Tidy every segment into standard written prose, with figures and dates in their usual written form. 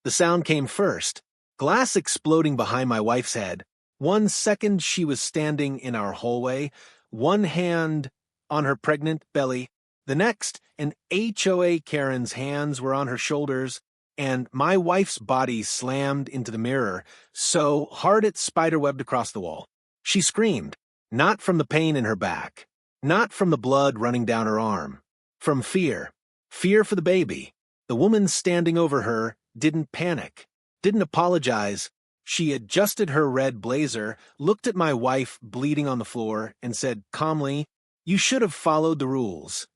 The sound came first, glass exploding behind my wife's head. 1 second she was standing in our hallway, one hand on her pregnant belly. The next, an HOA Karen's hands were on her shoulders, and my wife's body slammed into the mirror so hard it spiderwebbed across the wall. She screamed, not from the pain in her back, not from the blood running down her arm, from fear. Fear for the baby. The woman standing over her didn't panic, didn't apologize. She adjusted her red blazer, looked at my wife bleeding on the floor, and said calmly, "You should have followed the rules."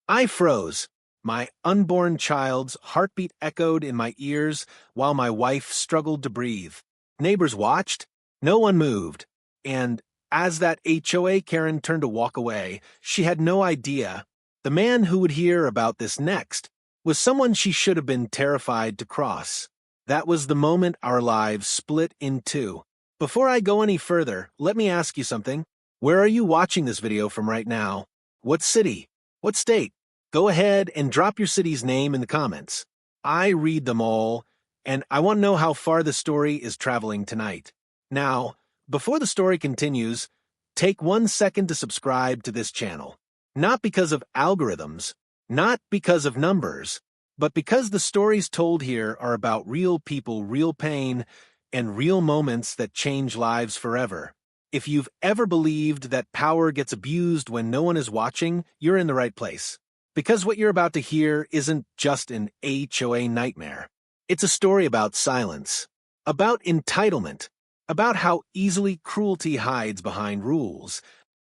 I froze. My unborn child's heartbeat echoed in my ears while my wife struggled to breathe. Neighbors watched. No one moved. And as that HOA Karen turned to walk away, she had no idea. The man who would hear about this next was someone she should have been terrified to cross. That was the moment our lives split in two. Before I go any further, let me ask you something. Where are you watching this video from right now? What city? What state? Go ahead and drop your city's name in the comments. I read them all, and I want to know how far the story is traveling tonight. Now, before the story continues, take 1 second to subscribe to this channel. Not because of algorithms, not because of numbers, but because the stories told here are about real people, real pain, and real moments that change lives forever. If you've ever believed that power gets abused when no one is watching, you're in the right place. Because what you're about to hear isn't just an HOA nightmare. It's a story about silence, about entitlement, about how easily cruelty hides behind rules.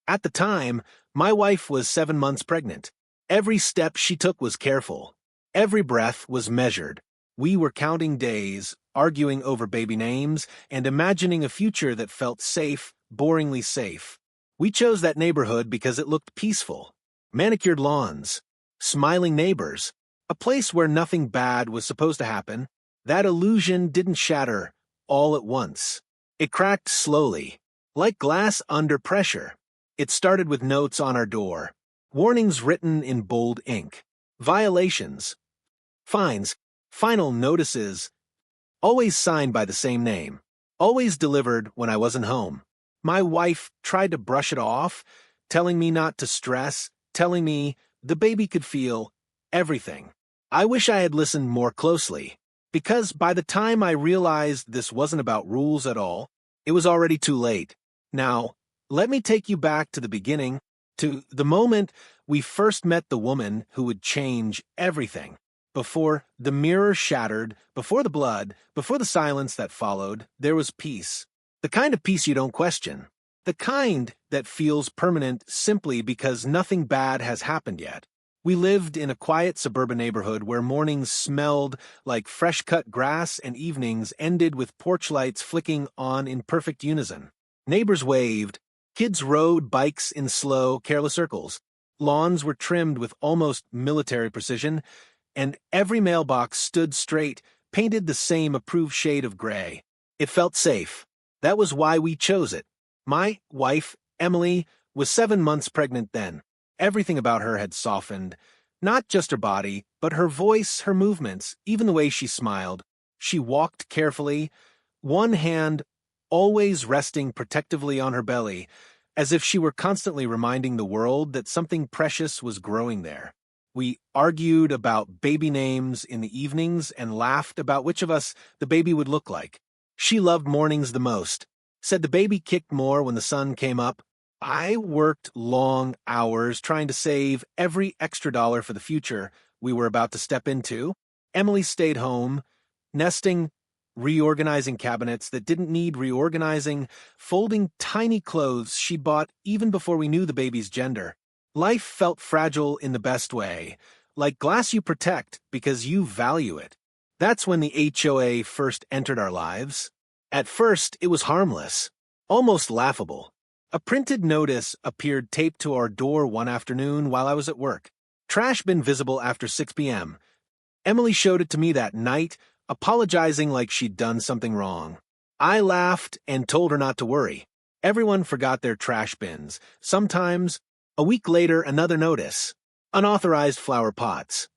At the time, my wife was 7 months pregnant. Every step she took was careful. Every breath was measured. We were counting days, arguing over baby names, and imagining a future that felt safe, boringly safe. We chose that neighborhood because it looked peaceful. Manicured lawns, smiling neighbors, a place where nothing bad was supposed to happen. That illusion didn't shatter all at once. It cracked slowly, like glass under pressure. It started with notes on our door, warnings written in bold ink, violations, fines, final notices, always signed by the same name, always delivered when I wasn't home. My wife tried to brush it off, telling me not to stress, telling me the baby could feel everything. I wish I had listened more closely, because by the time I realized this wasn't about rules at all, it was already too late. Now, let me take you back to the beginning, to the moment we first met the woman who would change everything. Before the mirror shattered, before the blood, before the silence that followed, there was peace. The kind of peace you don't question. The kind that feels permanent simply because nothing bad has happened yet. We lived in a quiet suburban neighborhood where mornings smelled like fresh-cut grass and evenings ended with porch lights flicking on in perfect unison. Neighbors waved. Kids rode bikes in slow, careless circles. Lawns were trimmed with almost military precision, and every mailbox stood straight, painted the same approved shade of gray. It felt safe. That was why we chose it. My wife, Emily, was 7 months pregnant then. Everything about her had softened, not just her body, but her voice, her movements, even the way she smiled. She walked carefully, one hand always resting protectively on her belly, as if she were constantly reminding the world that something precious was growing there. We argued about baby names in the evenings and laughed about which of us the baby would look like. She loved mornings the most, said the baby kicked more when the sun came up. I worked long hours trying to save every extra dollar for the future we were about to step into. Emily stayed home, nesting, reorganizing cabinets that didn't need reorganizing, folding tiny clothes she bought even before we knew the baby's gender. Life felt fragile in the best way, like glass you protect because you value it. That's when the HOA first entered our lives. At first, it was harmless, almost laughable. A printed notice appeared taped to our door one afternoon while I was at work. Trash bin visible after 6 p.m. Emily showed it to me that night, apologizing like she'd done something wrong. I laughed and told her not to worry. Everyone forgot their trash bins. Sometimes, a week later, another notice. Unauthorized flower pots.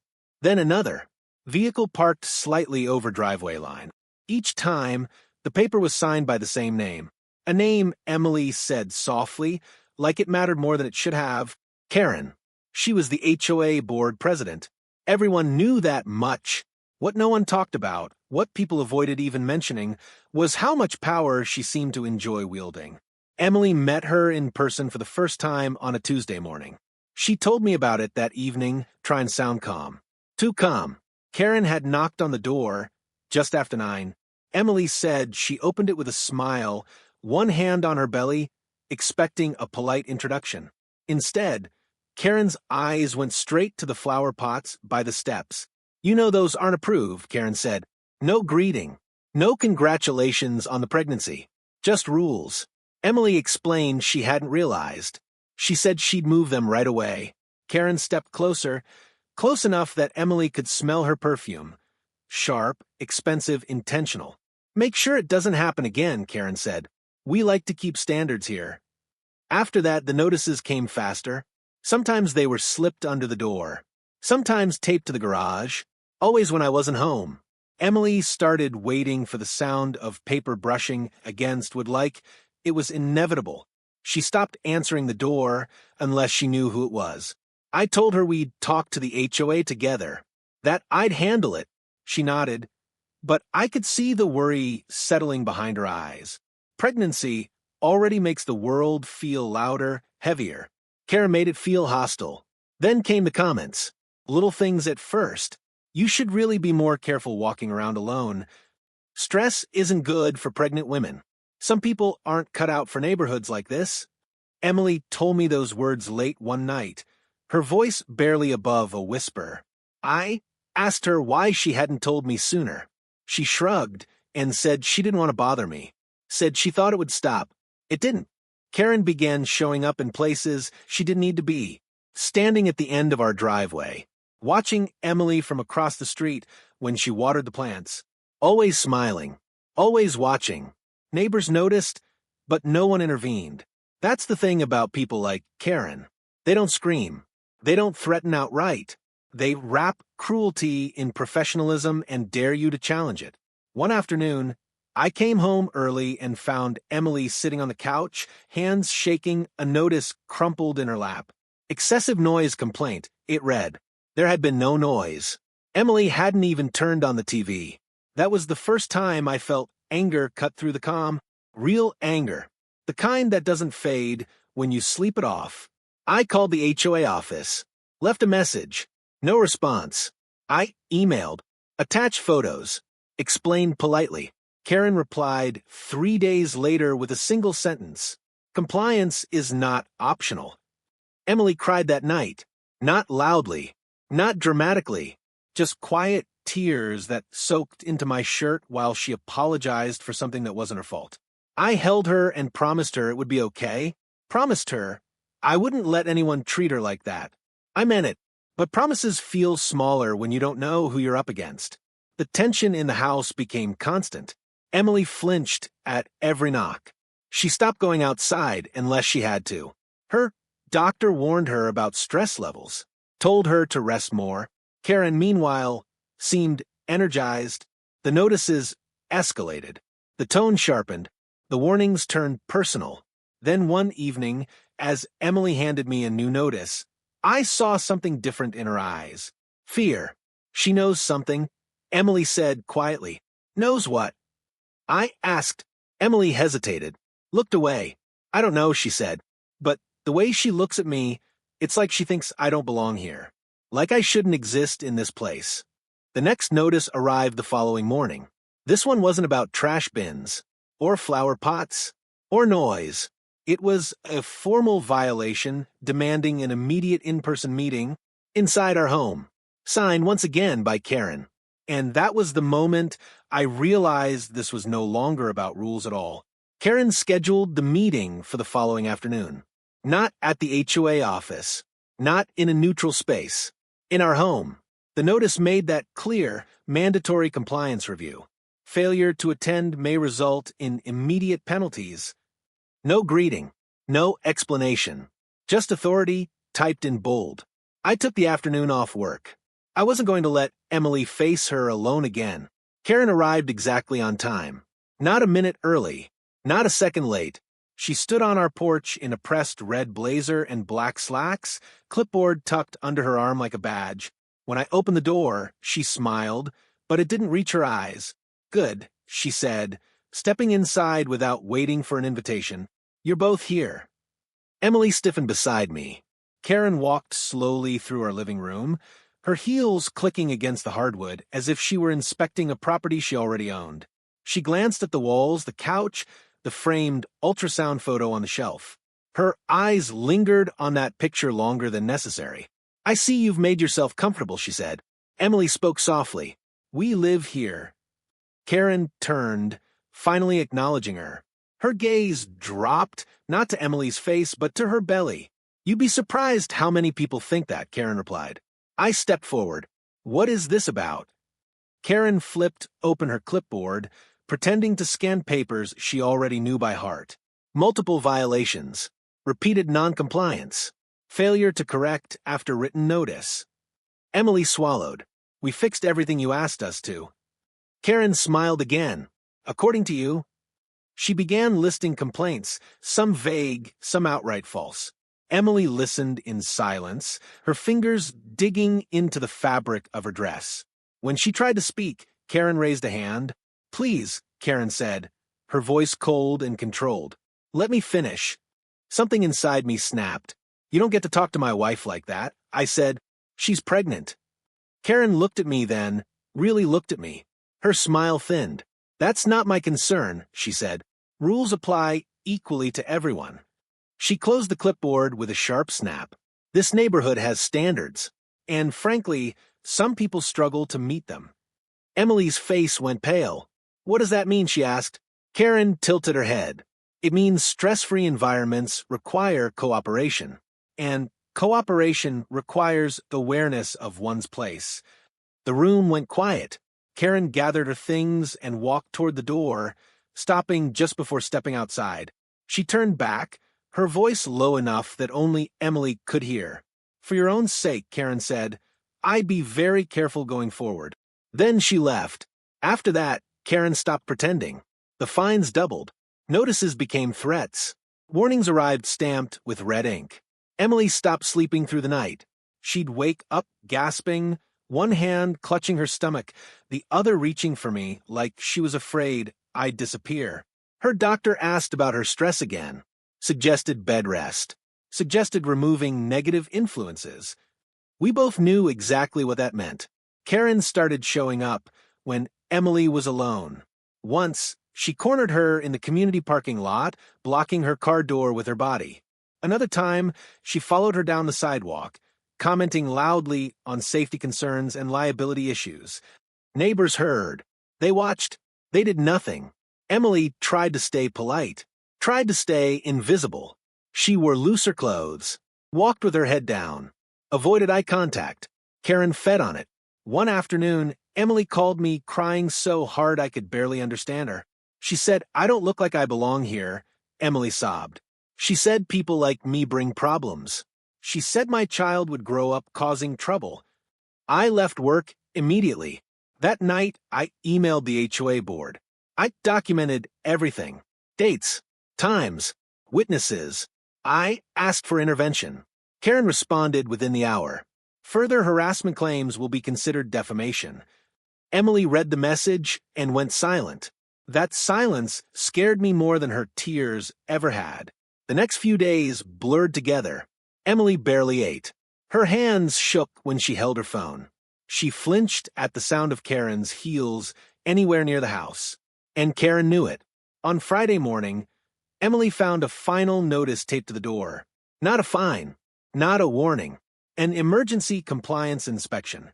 Then another. Vehicle parked slightly over driveway line. Each time, the paper was signed by the same name. A name Emily said softly, like it mattered more than it should have. Karen. She was the HOA board president. Everyone knew that much. What no one talked about, what people avoided even mentioning, was how much power she seemed to enjoy wielding. Emily met her in person for the first time on a Tuesday morning. She told me about it that evening, trying to sound calm. Too calm. Karen had knocked on the door just after 9. Emily said she opened it with a smile, one hand on her belly, expecting a polite introduction. Instead, Karen's eyes went straight to the flower pots by the steps. "You know those aren't approved," Karen said. "No greeting. No congratulations on the pregnancy. Just rules." Emily explained she hadn't realized. She said she'd move them right away. Karen stepped closer, close enough that Emily could smell her perfume. Sharp, expensive, intentional. "Make sure it doesn't happen again," Karen said. "We like to keep standards here." After that, the notices came faster. Sometimes they were slipped under the door. Sometimes taped to the garage. Always when I wasn't home. Emily started waiting for the sound of paper brushing against wood like it was inevitable. She stopped answering the door unless she knew who it was. I told her we'd talk to the HOA together, that I'd handle it. She nodded, but I could see the worry settling behind her eyes. Pregnancy already makes the world feel louder, heavier. Karen made it feel hostile. Then came the comments. Little things at first. "You should really be more careful walking around alone. Stress isn't good for pregnant women. Some people aren't cut out for neighborhoods like this." Emily told me those words late one night, her voice barely above a whisper. I asked her why she hadn't told me sooner. She shrugged and said she didn't want to bother me. Said she thought it would stop. It didn't. Karen began showing up in places she didn't need to be, standing at the end of our driveway, watching Emily from across the street when she watered the plants, always smiling, always watching. Neighbors noticed, but no one intervened. That's the thing about people like Karen. They don't scream. They don't threaten outright. They wrap cruelty in professionalism and dare you to challenge it. One afternoon, I came home early and found Emily sitting on the couch, hands shaking, a notice crumpled in her lap. Excessive noise complaint, it read. There had been no noise. Emily hadn't even turned on the TV. That was the first time I felt anger cut through the calm. Real anger. The kind that doesn't fade when you sleep it off. I called the HOA office. Left a message. No response. I emailed. Attached photos. Explained politely. Karen replied 3 days later with a single sentence. Compliance is not optional. Emily cried that night. Not loudly. Not dramatically. Just quiet tears that soaked into my shirt while she apologized for something that wasn't her fault. I held her and promised her it would be okay. Promised her I wouldn't let anyone treat her like that. I meant it, but promises feel smaller when you don't know who you're up against. The tension in the house became constant. Emily flinched at every knock. She stopped going outside unless she had to. Her doctor warned her about stress levels, told her to rest more. Karen, meanwhile, seemed energized. The notices escalated. The tone sharpened. The warnings turned personal. Then one evening, as Emily handed me a new notice, I saw something different in her eyes. Fear. She knows something. Emily said quietly. Knows what? I asked. Emily hesitated. Looked away. I don't know, she said. But the way she looks at me, it's like she thinks I don't belong here. Like I shouldn't exist in this place. The next notice arrived the following morning. This one wasn't about trash bins, or flower pots, or noise. It was a formal violation demanding an immediate in-person meeting inside our home, signed once again by Karen. And that was the moment I realized this was no longer about rules at all. Karen scheduled the meeting for the following afternoon. Not at the HOA office. Not in a neutral space. In our home. The notice made that clear, mandatory compliance review. Failure to attend may result in immediate penalties. No greeting. No explanation. Just authority typed in bold. I took the afternoon off work. I wasn't going to let Emily face her alone again. Karen arrived exactly on time. Not a minute early. Not a second late. She stood on our porch in a pressed red blazer and black slacks, clipboard tucked under her arm like a badge. When I opened the door, she smiled, but it didn't reach her eyes. "Good," she said, stepping inside without waiting for an invitation. "You're both here." Emily stiffened beside me. Karen walked slowly through our living room, her heels clicking against the hardwood as if she were inspecting a property she already owned. She glanced at the walls, the couch, the framed ultrasound photo on the shelf. Her eyes lingered on that picture longer than necessary. "I see you've made yourself comfortable," she said. Emily spoke softly. "We live here." Karen turned, finally acknowledging her. Her gaze dropped, not to Emily's face, but to her belly. "You'd be surprised how many people think that," Karen replied. I stepped forward. "What is this about?" Karen flipped open her clipboard, pretending to scan papers she already knew by heart. Multiple violations, repeated noncompliance, failure to correct after written notice. Emily swallowed. "We fixed everything you asked us to." Karen smiled again. "According to you." She began listing complaints, some vague, some outright false. Emily listened in silence, her fingers digging into the fabric of her dress. When she tried to speak, Karen raised a hand. "Please," Karen said, her voice cold and controlled. "Let me finish." Something inside me snapped. "You don't get to talk to my wife like that," I said. "She's pregnant." Karen looked at me then, really looked at me. Her smile thinned. "That's not my concern," she said. "Rules apply equally to everyone." She closed the clipboard with a sharp snap. "This neighborhood has standards, and frankly, some people struggle to meet them." Emily's face went pale. "What does that mean?" she asked. Karen tilted her head. "It means stress-free environments require cooperation, and cooperation requires awareness of one's place." The room went quiet. Karen gathered her things and walked toward the door, stopping just before stepping outside. She turned back, her voice low enough that only Emily could hear. "For your own sake," Karen said, "I'd be very careful going forward." Then she left. After that, Karen stopped pretending. The fines doubled. Notices became threats. Warnings arrived stamped with red ink. Emily stopped sleeping through the night. She'd wake up gasping, one hand clutching her stomach, the other reaching for me like she was afraid I'd disappear. Her doctor asked about her stress again, suggested bed rest, suggested removing negative influences. We both knew exactly what that meant. Karen started showing up when Emily was alone. Once, she cornered her in the community parking lot, blocking her car door with her body. Another time, she followed her down the sidewalk, commenting loudly on safety concerns and liability issues. Neighbors heard. They watched. They did nothing. Emily tried to stay polite, tried to stay invisible. She wore looser clothes, walked with her head down, avoided eye contact. Karen fed on it. One afternoon, Emily called me crying so hard I could barely understand her. She said, "I don't look like I belong here." Emily sobbed. She said people like me bring problems. She said my child would grow up causing trouble. I left work immediately. That night, I emailed the HOA board. I documented everything. Dates, times, witnesses. I asked for intervention. Karen responded within the hour. Further harassment claims will be considered defamation. Emily read the message and went silent. That silence scared me more than her tears ever had. The next few days blurred together. Emily barely ate. Her hands shook when she held her phone. She flinched at the sound of Karen's heels anywhere near the house. And Karen knew it. On Friday morning, Emily found a final notice taped to the door. Not a fine, not a warning, an emergency compliance inspection,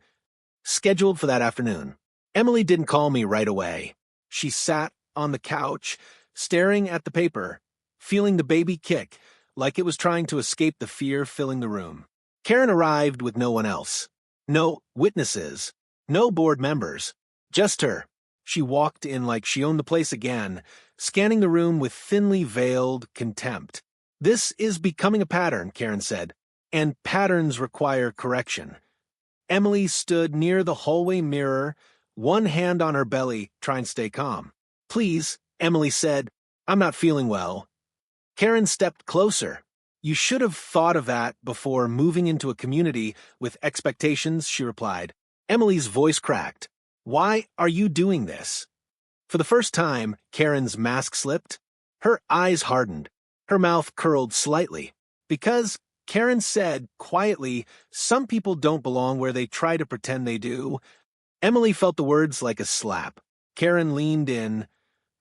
scheduled for that afternoon. Emily didn't call me right away. She sat on the couch, staring at the paper, feeling the baby kick, like it was trying to escape the fear filling the room. Karen arrived with no one else. No witnesses. No board members. Just her. She walked in like she owned the place again, scanning the room with thinly veiled contempt. "This is becoming a pattern," Karen said, "and patterns require correction." Emily stood near the hallway mirror, one hand on her belly, trying to stay calm. "Please," Emily said, "I'm not feeling well." Karen stepped closer. "You should have thought of that before moving into a community with expectations," she replied. Emily's voice cracked. "Why are you doing this?" For the first time, Karen's mask slipped. Her eyes hardened. Her mouth curled slightly. "Because," Karen said quietly, "some people don't belong where they try to pretend they do." Emily felt the words like a slap. Karen leaned in,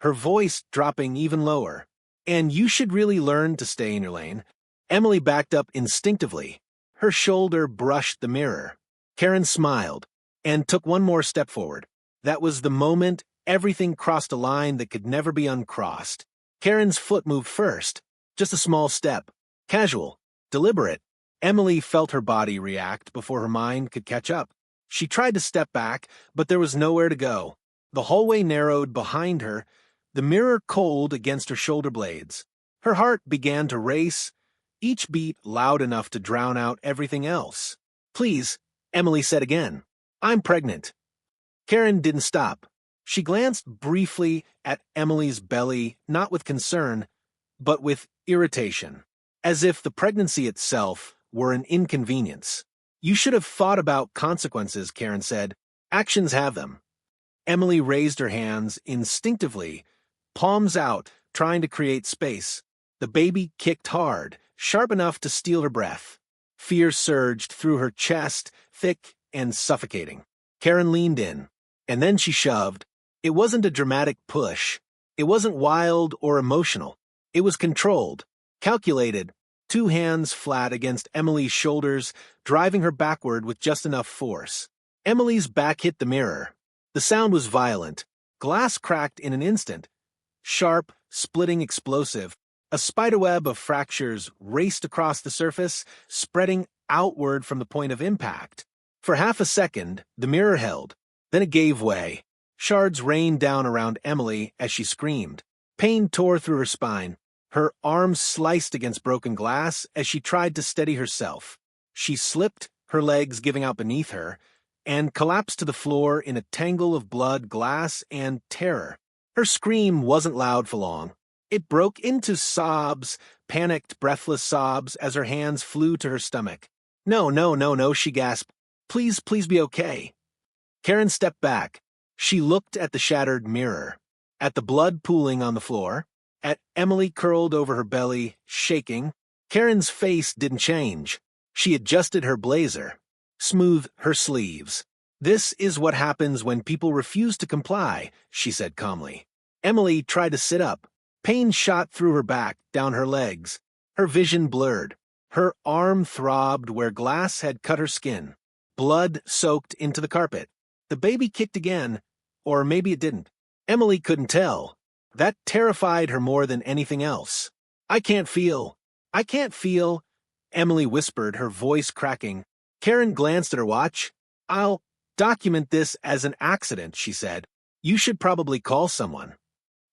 her voice dropping even lower. "And you should really learn to stay in your lane." Emily backed up instinctively. Her shoulder brushed the mirror. Karen smiled and took one more step forward. That was the moment everything crossed a line that could never be uncrossed. Karen's foot moved first, just a small step, casual, deliberate. Emily felt her body react before her mind could catch up. She tried to step back, but there was nowhere to go. The hallway narrowed behind her, the mirror cold against her shoulder blades. Her heart began to race, each beat loud enough to drown out everything else. "Please," Emily said again. "I'm pregnant." Karen didn't stop. She glanced briefly at Emily's belly, not with concern, but with irritation, as if the pregnancy itself were an inconvenience. "You should have thought about consequences," Karen said. "Actions have them." Emily raised her hands instinctively, palms out, trying to create space. The baby kicked hard, sharp enough to steal her breath. Fear surged through her chest, thick and suffocating. Karen leaned in, and then she shoved. It wasn't a dramatic push. It wasn't wild or emotional. It was controlled, calculated, two hands flat against Emily's shoulders, driving her backward with just enough force. Emily's back hit the mirror. The sound was violent. Glass cracked in an instant. Sharp, splitting explosive. A spiderweb of fractures raced across the surface, spreading outward from the point of impact. For half a second, the mirror held. Then it gave way. Shards rained down around Emily as she screamed. Pain tore through her spine. Her arms sliced against broken glass as she tried to steady herself. She slipped, her legs giving out beneath her, and collapsed to the floor in a tangle of blood, glass, and terror. Her scream wasn't loud for long. It broke into sobs, panicked, breathless sobs, as her hands flew to her stomach. "No, no, no, no," she gasped. "Please, please be okay." Karen stepped back. She looked at the shattered mirror, at the blood pooling on the floor, at Emily curled over her belly, shaking. Karen's face didn't change. She adjusted her blazer, smoothed her sleeves. "This is what happens when people refuse to comply," she said calmly. Emily tried to sit up. Pain shot through her back, down her legs. Her vision blurred. Her arm throbbed where glass had cut her skin. Blood soaked into the carpet. The baby kicked again, or maybe it didn't. Emily couldn't tell. That terrified her more than anything else. I can't feel," Emily whispered, her voice cracking. Karen glanced at her watch. "I'll document this as an accident," she said. "You should probably call someone."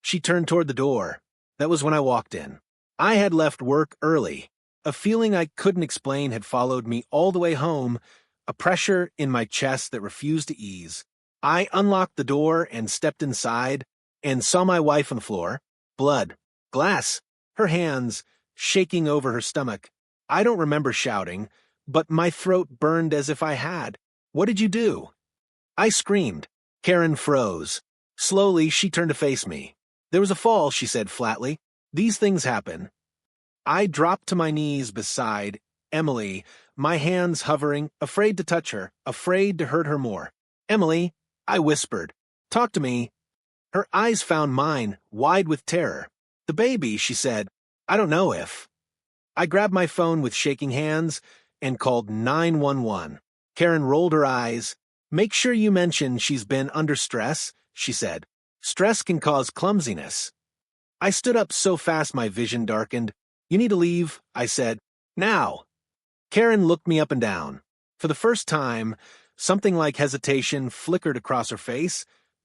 She turned toward the door. That was when I walked in. I had left work early. A feeling I couldn't explain had followed me all the way home, a pressure in my chest that refused to ease. I unlocked the door and stepped inside and saw my wife on the floor. Blood. Glass. Her hands shaking over her stomach. I don't remember shouting, but my throat burned as if I had. "What did you do?" I screamed. Karen froze. Slowly, she turned to face me. "There was a fall," she said flatly. "These things happen." I dropped to my knees beside Emily, my hands hovering, afraid to touch her, afraid to hurt her more. "Emily," I whispered. "Talk to me." Her eyes found mine, wide with terror. "The baby," she said. "I don't know if." I grabbed my phone with shaking hands and called 911. Karen rolled her eyes. "Make sure you mention she's been under stress," she said. "Stress can cause clumsiness." I stood up so fast my vision darkened. "You need to leave," I said. "Now." Karen looked me up and down. For the first time, something like hesitation flickered across her face,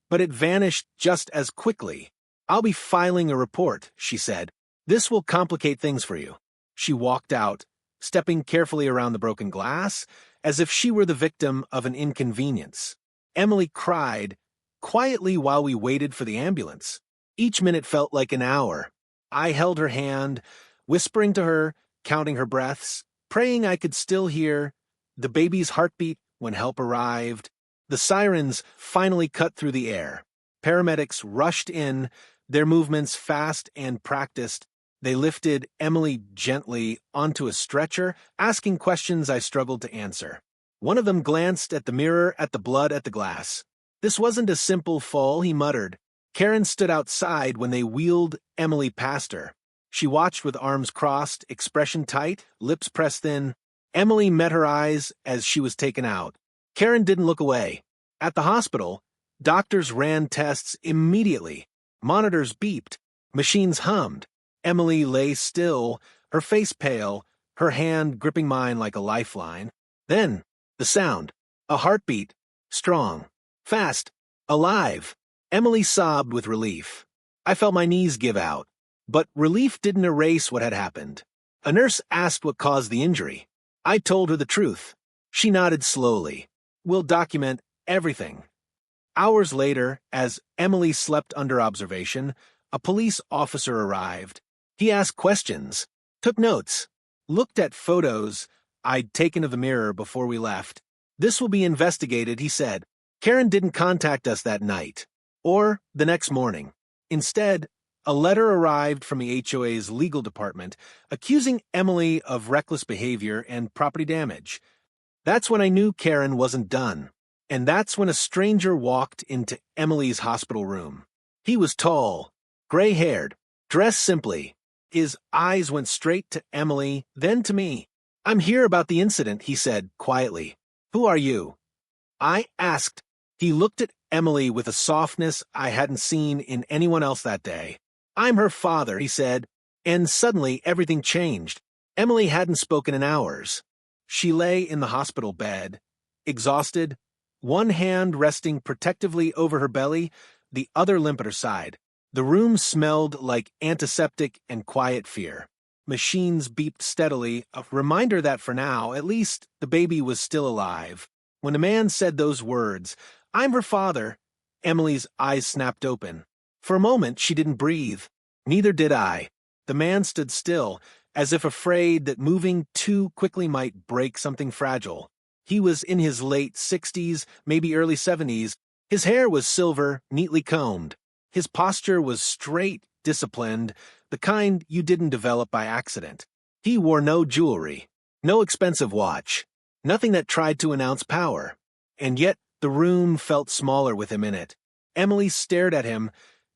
but it vanished just as quickly. "I'll be filing a report," she said. "This will complicate things for you." She walked out, stepping carefully around the broken glass, as if she were the victim of an inconvenience. Emily cried, quietly while we waited for the ambulance. Each minute felt like an hour. I held her hand, whispering to her, counting her breaths, praying I could still hear the baby's heartbeat when help arrived. The sirens finally cut through the air. Paramedics rushed in, their movements fast and practiced. They lifted Emily gently onto a stretcher, asking questions I struggled to answer. One of them glanced at the mirror, at the blood, at the glass. This wasn't a simple fall, he muttered. Karen stood outside when they wheeled Emily past her. She watched with arms crossed, expression tight, lips pressed thin. Emily met her eyes as she was taken out. Karen didn't look away. At the hospital, doctors ran tests immediately. Monitors beeped. Machines hummed. Emily lay still, her face pale, her hand gripping mine like a lifeline. Then, the sound. A heartbeat. Strong. Fast. Alive. Emily sobbed with relief. I felt my knees give out. But relief didn't erase what had happened. A nurse asked what caused the injury. I told her the truth. She nodded slowly. We'll document everything. Hours later, as Emily slept under observation, a police officer arrived. He asked questions, took notes, looked at photos I'd taken of the mirror before we left. This will be investigated, he said. Karen didn't contact us that night, or the next morning. Instead, a letter arrived from the HOA's legal department accusing Emily of reckless behavior and property damage. That's when I knew Karen wasn't done. And that's when a stranger walked into Emily's hospital room. He was tall, gray-haired, dressed simply. His eyes went straight to Emily, then to me. I'm here about the incident, he said quietly. Who are you? I asked. He looked at Emily with a softness I hadn't seen in anyone else that day. I'm her father, he said, and suddenly everything changed. Emily hadn't spoken in hours. She lay in the hospital bed, exhausted, one hand resting protectively over her belly, the other limp at her side. The room smelled like antiseptic and quiet fear. Machines beeped steadily, a reminder that for now, at least, the baby was still alive. When the man said those words, I'm her father, Emily's eyes snapped open. For a moment, she didn't breathe. Neither did I. The man stood still, as if afraid that moving too quickly might break something fragile. He was in his late 60s, maybe early 70s. His hair was silver, neatly combed. His posture was straight, disciplined, the kind you didn't develop by accident. He wore no jewelry, no expensive watch, nothing that tried to announce power. And yet the room felt smaller with him in it. Emily stared at him,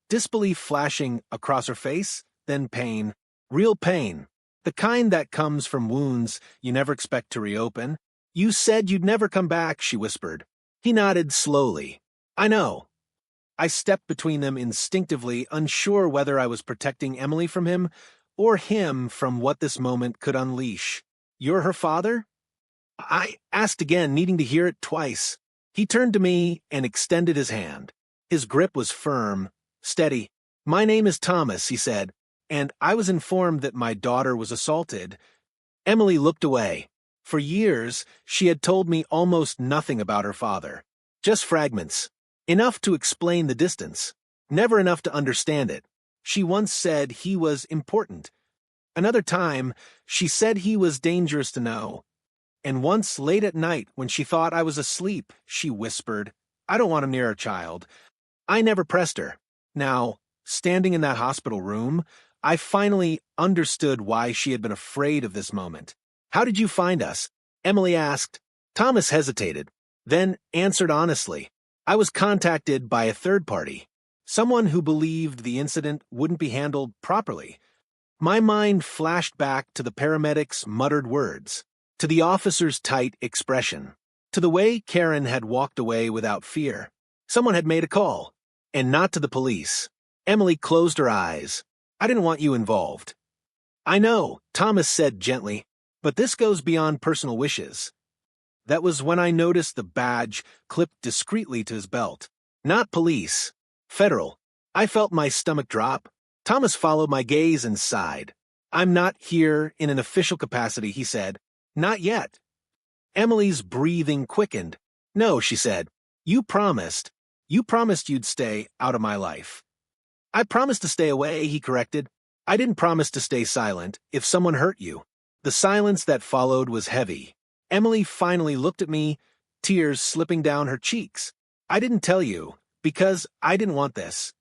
disbelief flashing across her face, then pain. Real pain. The kind that comes from wounds you never expect to reopen. You said you'd never come back, she whispered. He nodded slowly. I know. I stepped between them instinctively, unsure whether I was protecting Emily from him or him from what this moment could unleash. You're her father? I asked again, needing to hear it twice. He turned to me and extended his hand. His grip was firm, steady. My name is Thomas, he said, and I was informed that my daughter was assaulted. Emily looked away. For years, she had told me almost nothing about her father. Just fragments. Enough to explain the distance. Never enough to understand it. She once said he was important. Another time, she said he was dangerous to know. And once, late at night, when she thought I was asleep, she whispered, I don't want him near our child. I never pressed her. Now, standing in that hospital room, I finally understood why she had been afraid of this moment. How did you find us? Emily asked. Thomas hesitated, then answered honestly. I was contacted by a third party, someone who believed the incident wouldn't be handled properly. My mind flashed back to the paramedics' muttered words, to the officer's tight expression, to the way Karen had walked away without fear. Someone had made a call, and not to the police. Emily closed her eyes. I didn't want you involved. I know, Thomas said gently, but this goes beyond personal wishes. That was when I noticed the badge clipped discreetly to his belt. Not police. Federal. I felt my stomach drop. Thomas followed my gaze and sighed. I'm not here in an official capacity, he said. Not yet. Emily's breathing quickened. No, she said. You promised. You promised you'd stay out of my life. I promised to stay away, he corrected. I didn't promise to stay silent if someone hurt you. The silence that followed was heavy. Emily finally looked at me, tears slipping down her cheeks. I didn't tell you, because I didn't want this.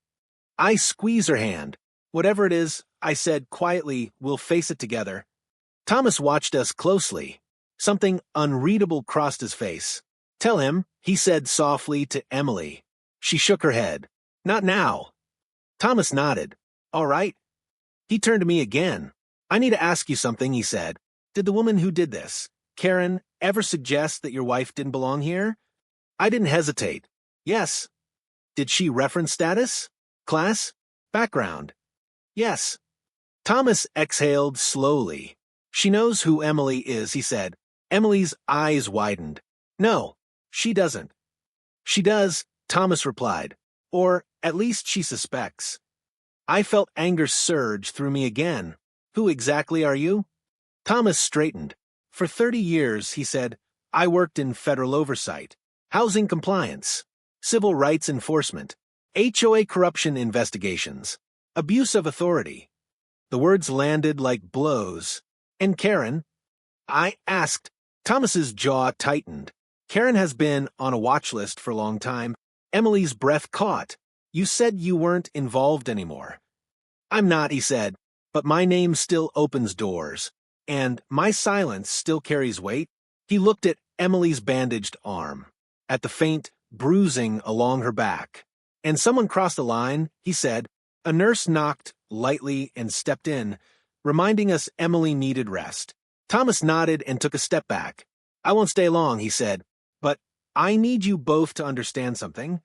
I squeezed her hand. Whatever it is, I said quietly, we'll face it together. Thomas watched us closely. Something unreadable crossed his face. Tell him, he said softly to Emily. She shook her head. Not now. Thomas nodded. All right. He turned to me again. I need to ask you something, he said. Did the woman who did this, Karen, ever suggest that your wife didn't belong here? I didn't hesitate. Yes. Did she reference status? Class? Background? Yes. Thomas exhaled slowly. She knows who Emily is, he said. Emily's eyes widened. No, she doesn't. She does, Thomas replied. Or at least she suspects. I felt anger surge through me again. Who exactly are you? Thomas straightened. For 30 years, he said, I worked in federal oversight, housing compliance, civil rights enforcement, HOA corruption investigations, abuse of authority. The words landed like blows. And Karen? I asked. Thomas's jaw tightened. Karen has been on a watch list for a long time. Emily's breath caught. You said you weren't involved anymore. I'm not, he said, but my name still opens doors, and my silence still carries weight. He looked at Emily's bandaged arm, at the faint bruising along her back. And someone crossed the line, he said. A nurse knocked lightly and stepped in, reminding us Emily needed rest. Thomas nodded and took a step back. I won't stay long, he said, but I need you both to understand something.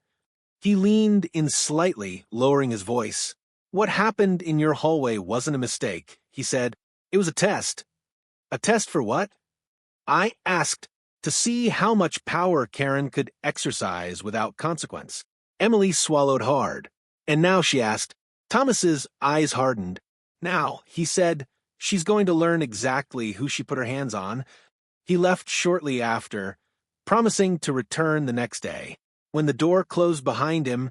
He leaned in slightly, lowering his voice. What happened in your hallway wasn't a mistake, he said. It was a test. A test for what? I asked to see how much power Karen could exercise without consequence. Emily swallowed hard. And now, she asked. Thomas's eyes hardened. Now, he said, she's going to learn exactly who she put her hands on. He left shortly after, promising to return the next day. When the door closed behind him,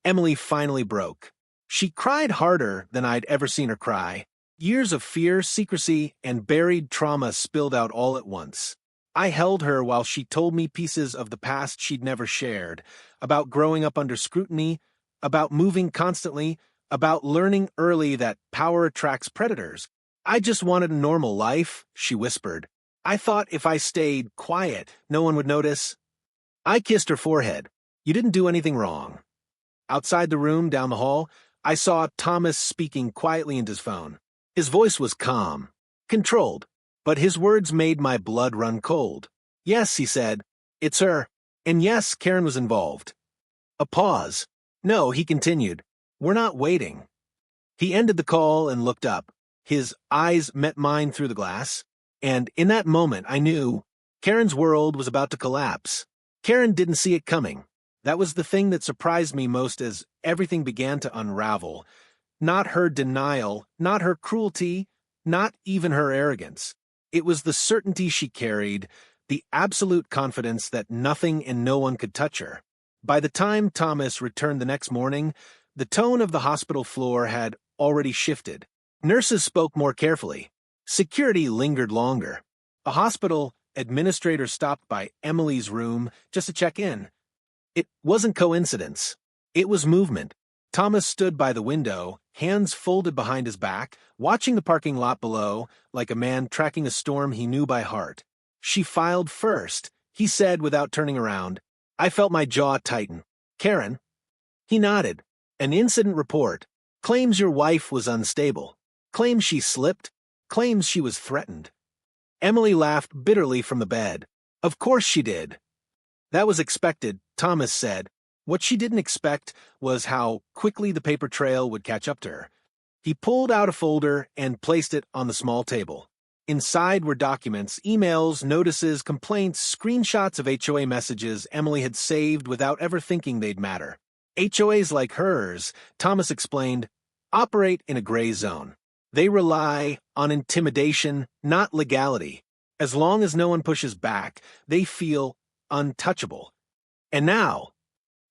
Emily finally broke. She cried harder than I'd ever seen her cry. Years of fear, secrecy, and buried trauma spilled out all at once. I held her while she told me pieces of the past she'd never shared, about growing up under scrutiny, about moving constantly, about learning early that power attracts predators. I just wanted a normal life, she whispered. I thought if I stayed quiet, no one would notice. I kissed her forehead. You didn't do anything wrong. Outside the room, down the hall, I saw Thomas speaking quietly into his phone. His voice was calm, controlled, but his words made my blood run cold. Yes, he said, it's her. And yes, Karen was involved. A pause. No, he continued. We're not waiting. He ended the call and looked up. His eyes met mine through the glass, and in that moment I knew Karen's world was about to collapse. Karen didn't see it coming. That was the thing that surprised me most as everything began to unravel. Not her denial, not her cruelty, not even her arrogance. It was the certainty she carried, the absolute confidence that nothing and no one could touch her. By the time Thomas returned the next morning, the tone of the hospital floor had already shifted. Nurses spoke more carefully. Security lingered longer. A hospital administrator stopped by Emily's room just to check in. It wasn't coincidence. It was movement. Thomas stood by the window, hands folded behind his back, watching the parking lot below like a man tracking a storm he knew by heart. She filed first, he said without turning around. I felt my jaw tighten. Karen? He nodded. An incident report. Claims your wife was unstable. Claims she slipped. Claims she was threatened. Emily laughed bitterly from the bed. Of course she did. That was expected, Thomas said. What she didn't expect was how quickly the paper trail would catch up to her. He pulled out a folder and placed it on the small table. Inside were documents, emails, notices, complaints, screenshots of HOA messages Emily had saved without ever thinking they'd matter. HOAs like hers, Thomas explained, operate in a gray zone. They rely on intimidation, not legality. As long as no one pushes back, they feel untouchable. And now,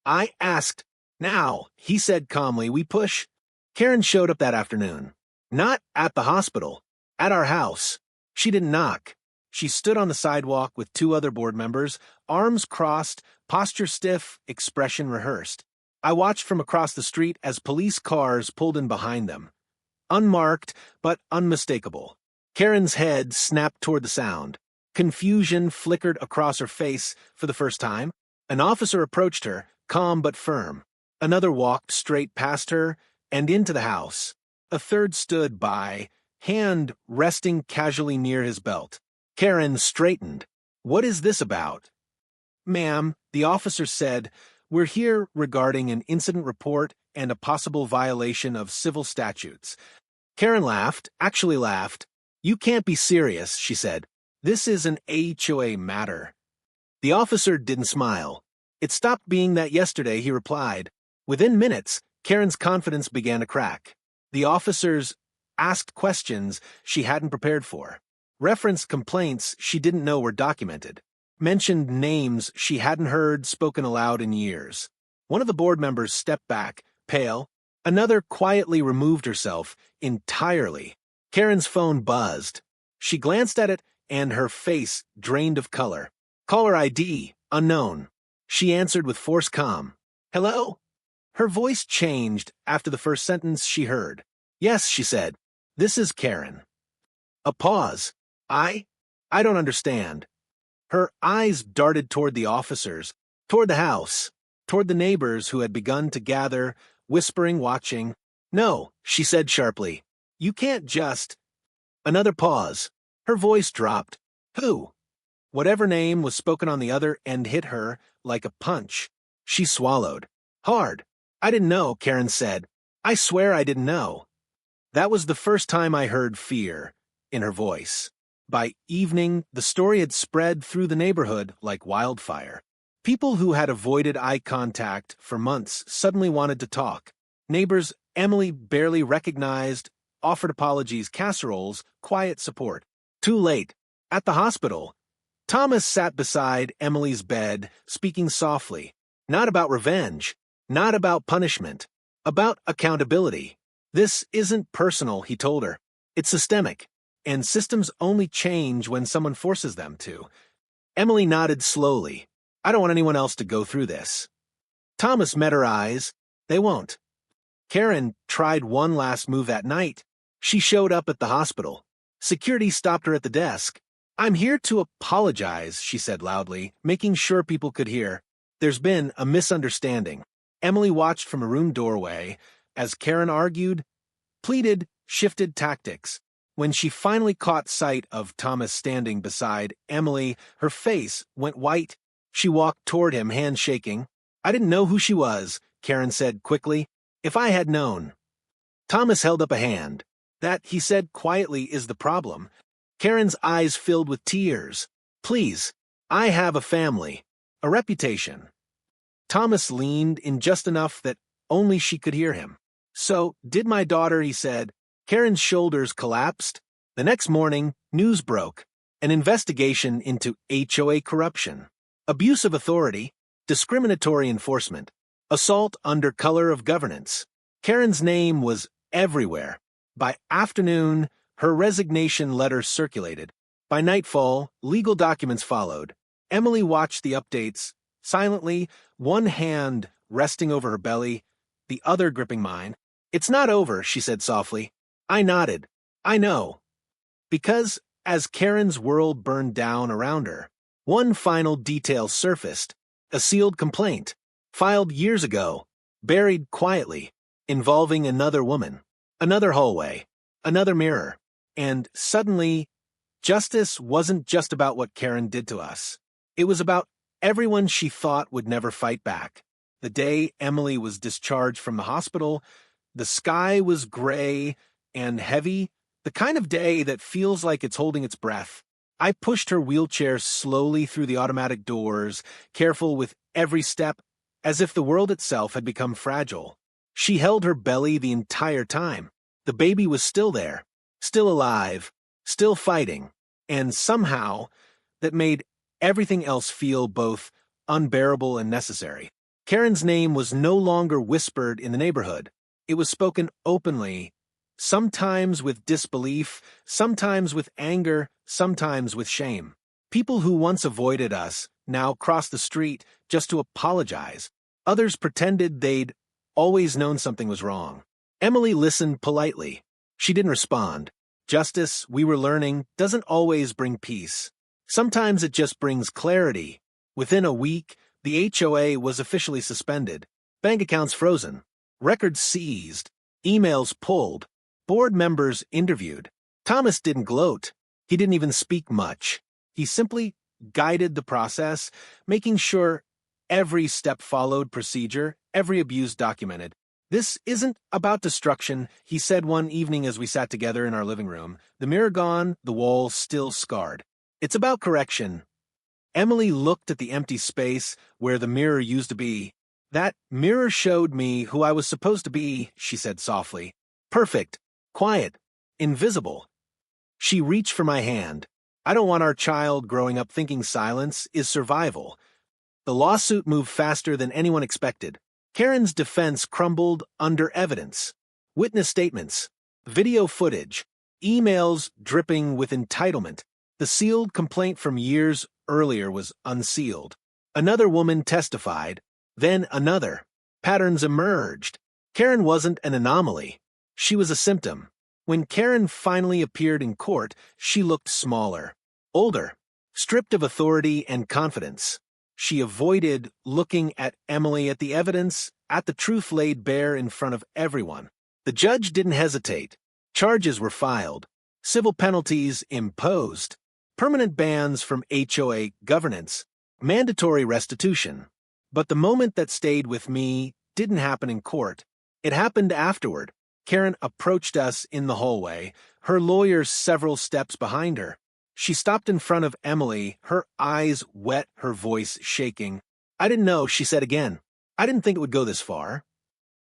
I asked, now, he said calmly, we push. Karen showed up that afternoon. Not at the hospital, at our house. She didn't knock. She stood on the sidewalk with two other board members, arms crossed, posture stiff, expression rehearsed. I watched from across the street as police cars pulled in behind them. Unmarked, but unmistakable. Karen's head snapped toward the sound. Confusion flickered across her face for the first time. An officer approached her, calm but firm. Another walked straight past her and into the house. A third stood by, hand resting casually near his belt. Karen straightened. What is this about? Ma'am, the officer said, we're here regarding an incident report and a possible violation of civil statutes. Karen laughed, actually laughed. You can't be serious, she said. This is an HOA matter. The officer didn't smile. It stopped being that yesterday, he replied. Within minutes, Karen's confidence began to crack. The officers asked questions she hadn't prepared for. Referenced complaints she didn't know were documented. Mentioned names she hadn't heard spoken aloud in years. One of the board members stepped back, pale. Another quietly removed herself entirely. Karen's phone buzzed. She glanced at it, and her face drained of color. Caller ID, unknown. She answered with forced calm. Hello? Her voice changed after the first sentence she heard. Yes, she said. This is Karen. A pause. I don't understand. Her eyes darted toward the officers, toward the house, toward the neighbors who had begun to gather, whispering, watching. No, she said sharply. You can't just... Another pause. Her voice dropped. Who? Whatever name was spoken on the other end hit her like a punch. She swallowed. Hard. I didn't know, Karen said. I swear I didn't know. That was the first time I heard fear in her voice. By evening, the story had spread through the neighborhood like wildfire. People who had avoided eye contact for months suddenly wanted to talk. Neighbors Emily barely recognized offered apologies, casseroles, quiet support. Too late. At the hospital, Thomas sat beside Emily's bed, speaking softly. Not about revenge. Not about punishment. About accountability. This isn't personal, he told her. It's systemic. And systems only change when someone forces them to. Emily nodded slowly. I don't want anyone else to go through this. Thomas met her eyes. They won't. Karen tried one last move that night. She showed up at the hospital. Security stopped her at the desk. I'm here to apologize, she said loudly, making sure people could hear. There's been a misunderstanding. Emily watched from a room doorway as Karen argued, pleaded, shifted tactics. When she finally caught sight of Thomas standing beside Emily, her face went white. She walked toward him, hands shaking. I didn't know who she was, Karen said quickly. If I had known. Thomas held up a hand. That, he said quietly, is the problem. Karen's eyes filled with tears. Please, I have a family, a reputation. Thomas leaned in just enough that only she could hear him. So, did my daughter, he said. Karen's shoulders collapsed. The next morning, news broke. An investigation into HOA corruption, abuse of authority, discriminatory enforcement, assault under color of governance. Karen's name was everywhere. By afternoon, her resignation letter circulated. By nightfall, legal documents followed. Emily watched the updates, silently, one hand resting over her belly, the other gripping mine. It's not over, she said softly. I nodded. I know. Because, as Karen's world burned down around her, one final detail surfaced, a sealed complaint, filed years ago, buried quietly, involving another woman, another hallway, another mirror. And suddenly, justice wasn't just about what Karen did to us. It was about everyone she thought would never fight back. The day Emily was discharged from the hospital, the sky was gray and heavy, the kind of day that feels like it's holding its breath. I pushed her wheelchair slowly through the automatic doors, careful with every step, as if the world itself had become fragile. She held her belly the entire time. The baby was still there, still alive, still fighting. and somehow that made everything else feel both unbearable and necessary. Karen's name was no longer whispered in the neighborhood. It was spoken openly, sometimes with disbelief, sometimes with anger, sometimes with shame. People who once avoided us now crossed the street just to apologize. Others pretended they'd always known something was wrong. Emily listened politely. She didn't respond. Justice, we were learning, doesn't always bring peace. Sometimes it just brings clarity. Within a week, the HOA was officially suspended, bank accounts frozen, records seized, emails pulled, board members interviewed. Thomas didn't gloat. He didn't even speak much. He simply guided the process, making sure every step followed procedure, every abuse documented. "This isn't about destruction," he said one evening as we sat together in our living room, the mirror gone, the walls still scarred. "It's about correction." Emily looked at the empty space where the mirror used to be. "That mirror showed me who I was supposed to be," she said softly. "Perfect, quiet, invisible." She reached for my hand. "I don't want our child growing up thinking silence is survival." The lawsuit moved faster than anyone expected. Karen's defense crumbled under evidence. Witness statements, video footage, emails dripping with entitlement. The sealed complaint from years earlier was unsealed. Another woman testified, then another. Patterns emerged. Karen wasn't an anomaly. She was a symptom. When Karen finally appeared in court, she looked smaller, older, stripped of authority and confidence. She avoided looking at Emily, at the evidence, at the truth laid bare in front of everyone. The judge didn't hesitate. Charges were filed, civil penalties imposed, permanent bans from HOA governance, mandatory restitution. But the moment that stayed with me didn't happen in court. It happened afterward. Karen approached us in the hallway, her lawyer several steps behind her. She stopped in front of Emily, her eyes wet, her voice shaking. "I didn't know," she said again. "I didn't think it would go this far."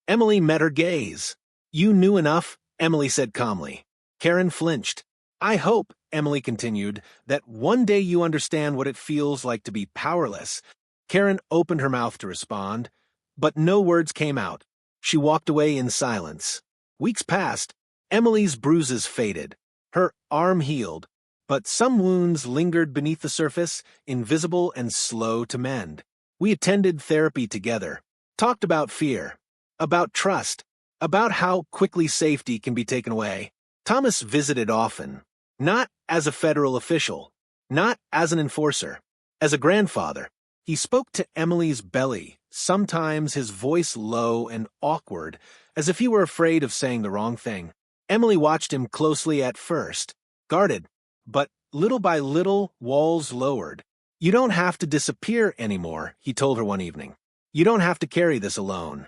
Emily met her gaze. "You knew enough," Emily said calmly. Karen flinched. "I hope," Emily continued, "that one day you understand what it feels like to be powerless." Karen opened her mouth to respond, but no words came out. She walked away in silence. Weeks passed. Emily's bruises faded. Her arm healed, but some wounds lingered beneath the surface, invisible and slow to mend. We attended therapy together, talked about fear, about trust, about how quickly safety can be taken away. Thomas visited often, not as a federal official, not as an enforcer, as a grandfather. He spoke to Emily's belly, sometimes his voice low and awkward, as if he were afraid of saying the wrong thing. Emily watched him closely at first, guarded, but little by little, walls lowered. "You don't have to disappear anymore," he told her one evening. "You don't have to carry this alone."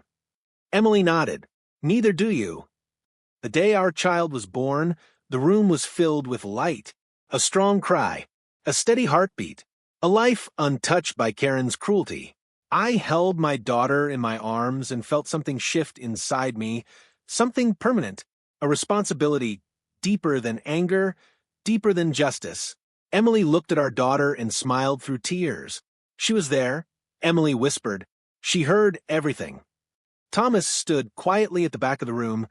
Emily nodded. "Neither do you." The day our child was born, the room was filled with light, a strong cry, a steady heartbeat, a life untouched by Karen's cruelty. I held my daughter in my arms and felt something shift inside me, something permanent, a responsibility deeper than anger, deeper than justice. Emily looked at our daughter and smiled through tears. She was there, Emily whispered. She heard everything. Thomas stood quietly at the back of the room,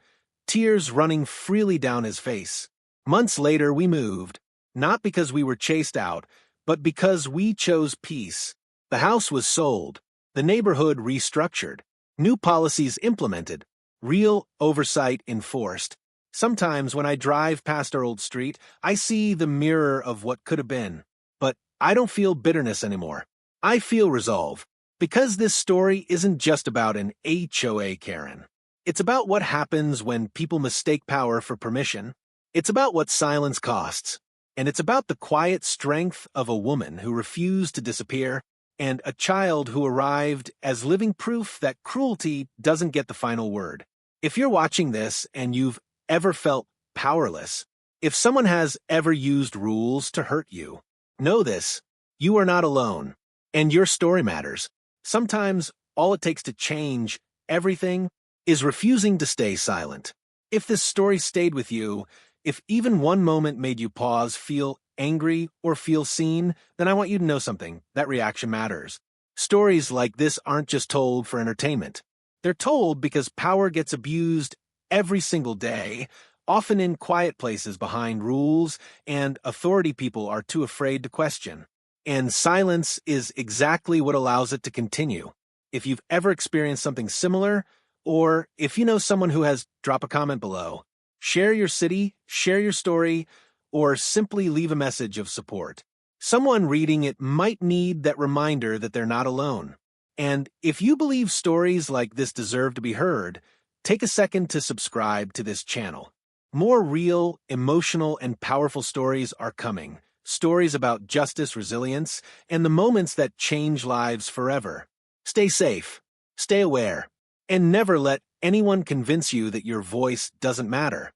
tears running freely down his face. Months later, we moved, not because we were chased out, but because we chose peace. The house was sold, the neighborhood restructured, new policies implemented, real oversight enforced. Sometimes when I drive past our old street, I see the mirror of what could have been. But I don't feel bitterness anymore. I feel resolve. Because this story isn't just about an HOA Karen. It's about what happens when people mistake power for permission. It's about what silence costs. And it's about the quiet strength of a woman who refused to disappear, and a child who arrived as living proof that cruelty doesn't get the final word. If you're watching this and you've ever felt powerless, if someone has ever used rules to hurt you, know this: you are not alone, and your story matters. Sometimes all it takes to change everything is refusing to stay silent. If this story stayed with you, if even one moment made you pause, feel angry, or feel seen, then I want you to know something. That reaction matters. Stories like this aren't just told for entertainment. They're told because power gets abused every single day, often in quiet places behind rules, and authority people are too afraid to question. And silence is exactly what allows it to continue. If you've ever experienced something similar, or if you know someone who has, drop a comment below. Share your city, share your story, or simply leave a message of support. Someone reading it might need that reminder that they're not alone. And if you believe stories like this deserve to be heard, take a second to subscribe to this channel. More real, emotional, and powerful stories are coming. Stories about justice, resilience, and the moments that change lives forever. Stay safe, stay aware, and never let anyone convince you that your voice doesn't matter.